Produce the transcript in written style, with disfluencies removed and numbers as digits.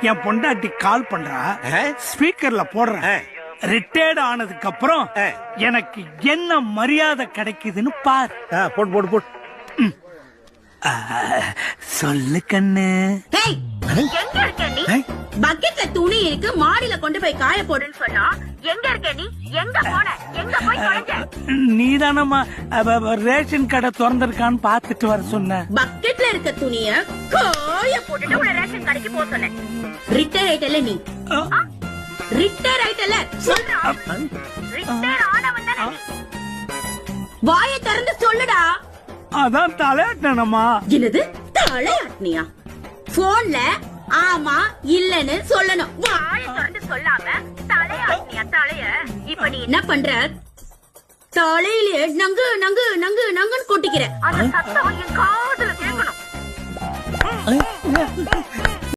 என் பொண்டாட்டி கால் பண்றா, ஸ்பீக்கர்ல போடுறேன். ரிட்டையர்ட் ஆனதுக்கு அப்புறம் எனக்கு என்ன மரியாதை கிடைக்குதுன்னு பாரு. போட்டு போட்டு போட்டு சொல்லு கண்ணு. எங்க இருக்க நீ? பக்கெட்ல துணி இருக்கு, மாடியில கொண்டு போய் காய போடுன்னு சொன்னா எங்க இருக்க நீ? எங்க போன? எங்க போய் தொலைஞ்ச? நீதானம்மா ரேஷன் கடை திறந்திருக்கான்னு பாத்துட்டு வர சொன்ன. பக்கெட்ல இருக்க துணிய காய போட்டுட்டு உன்னை ரேஷன் கடைக்கு போக சொன்னேன். ரிட்டையர் ஆயிட்டல நீ? ரிட்டையர் ஆயிட்டல? ரிட்டையர் ஆனவன் தானே நீ? வாயை திறந்து சொல்லுடா. அதான் தலையாட்டனம்மா. என்னது தலையாட்டினியா? போன்ல ஆமா இல்லன்னு சொல்லணும். வாயை திறந்து சொல்லாம தலையாட்டினியா? தலைய இப்ப நீ என்ன பண்ற? தலையிலே நங்கு நங்கு நங்கு நங்குன்னு கொட்டிக்கிற. அந்த சத்தம் என் காதுல கேட்கணும்.